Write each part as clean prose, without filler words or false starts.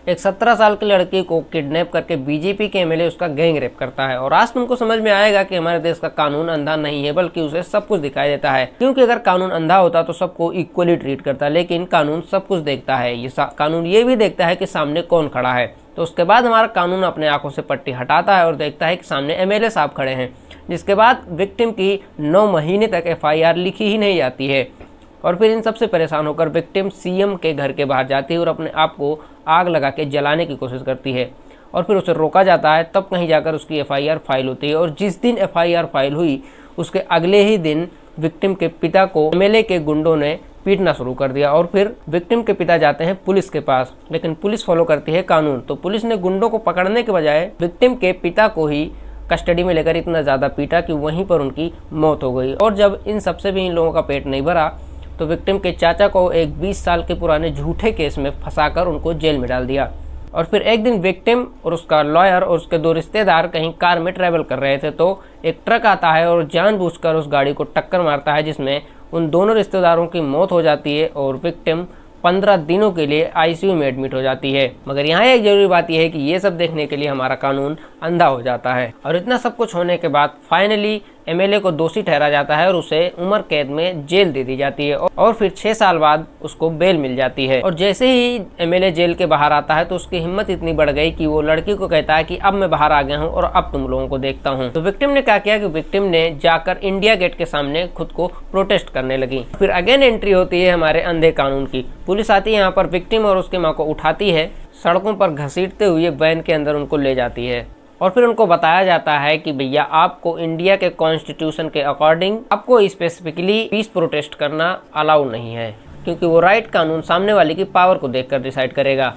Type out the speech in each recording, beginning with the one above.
एक 17 साल की लड़की को किडनैप करके बीजेपी के एमएलए उसका गैंग रेप करता है। और आज तुमको समझ में आएगा कि हमारे देश का कानून अंधा नहीं है, बल्कि उसे सब कुछ दिखाई देता है। क्योंकि अगर कानून अंधा होता तो सबको इक्वली ट्रीट करता, लेकिन कानून सब कुछ देखता है। ये कानून ये भी देखता है कि सामने कौन खड़ा है। तो उसके बाद हमारा कानून अपने आंखों से पट्टी हटाता है और देखता है कि सामने एमएलए साहब खड़े हैं, जिसके बाद विक्टिम की 9 महीने तक एफआईआर लिखी ही नहीं जाती है। और फिर इन सबसे परेशान होकर विक्टिम सीएम के घर के बाहर जाती है और अपने आप को आग लगा के जलाने की कोशिश करती है। और फिर उसे रोका जाता है, तब कहीं जाकर उसकी एफआईआर फाइल होती है। और जिस दिन एफआईआर फाइल हुई उसके अगले ही दिन विक्टिम के पिता को एमएलए के गुंडों ने पीटना शुरू कर दिया। और फिर विक्टिम के पिता जाते हैं पुलिस के पास, लेकिन पुलिस फॉलो करती है कानून। तो पुलिस ने गुंडों को पकड़ने के बजाय विक्टिम के पिता को ही कस्टडी में लेकर इतना ज़्यादा पीटा कि वहीं पर उनकी मौत हो गई। और जब इन सबसे भी इन लोगों का पेट नहीं भरा तो विक्टिम के चाचा को एक 20 साल के पुराने झूठे केस में फंसाकर उनको जेल में डाल दिया। और फिर एक दिन विक्टिम और उसका लॉयर और उसके 2 रिश्तेदार कहीं कार में ट्रैवल कर रहे थे, तो एक ट्रक आता है और जानबूझकर उस गाड़ी को टक्कर मारता है, जिसमें उन दोनों रिश्तेदारों की मौत हो जाती है और विक्टिम 15 दिनों के लिए आईसीयू में एडमिट हो जाती है। मगर यहाँ एक जरूरी बात यह है कि ये सब देखने के लिए हमारा कानून अंधा हो जाता है। और इतना सब कुछ होने के बाद फाइनली एमएलए को दोषी ठहरा जाता है और उसे उम्र कैद में जेल दे दी जाती है। और फिर 6 साल बाद उसको बेल मिल जाती है। और जैसे ही एमएलए जेल के बाहर आता है तो उसकी हिम्मत इतनी बढ़ गई कि वो लड़की को कहता है कि अब मैं बाहर आ गया हूँ और अब तुम लोगों को देखता हूँ। तो विक्टिम ने क्या किया कि विक्टिम ने जाकर इंडिया गेट के सामने खुद को प्रोटेस्ट करने लगी। फिर अगेन एंट्री होती है हमारे अंधे कानून की। पुलिस आती है यहाँ पर, विक्टिम और उसकी माँ को उठाती है, सड़कों पर घसीटते हुए वैन के अंदर उनको ले जाती है। और फिर उनको बताया जाता है कि भैया आपको इंडिया के कॉन्स्टिट्यूशन के अकॉर्डिंग आपको स्पेसिफिकली पीस प्रोटेस्ट करना अलाउ नहीं है, क्योंकि वो राइट कानून सामने वाले की पावर को देखकर डिसाइड करेगा।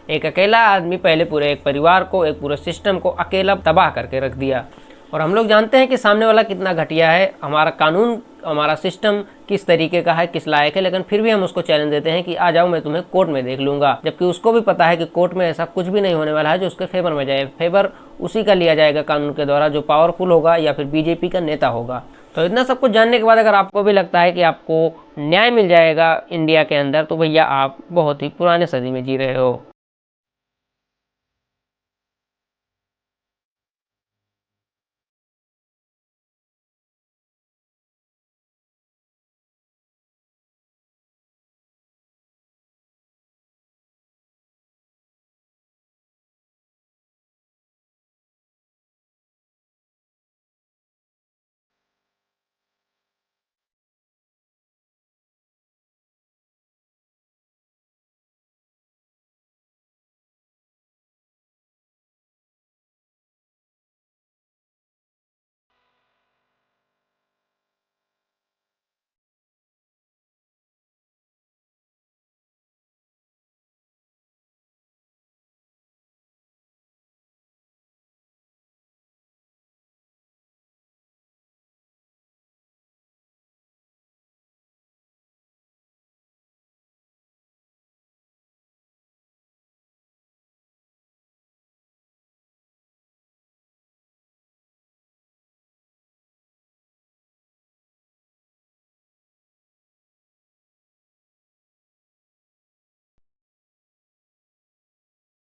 एक अकेला आदमी पहले पूरे एक परिवार को, एक पूरे सिस्टम को अकेला तबाह करके रख दिया। और हम लोग जानते हैं कि सामने वाला कितना घटिया है, हमारा कानून, हमारा सिस्टम किस तरीके का है, किस लायक है, लेकिन फिर भी हम उसको चैलेंज देते हैं कि आ जाओ मैं तुम्हें कोर्ट में देख लूंगा। जबकि उसको भी पता है कि कोर्ट में ऐसा कुछ भी नहीं होने वाला है जो उसके फेवर में जाए। फेवर उसी का लिया जाएगा कानून के द्वारा जो पावरफुल होगा या फिर बीजेपी का नेता होगा। तो इतना सब कुछ जानने के बाद अगर आपको भी लगता है कि आपको न्याय मिल जाएगा इंडिया के अंदर, तो भैया आप बहुत ही पुराने सदी में जी रहे हो।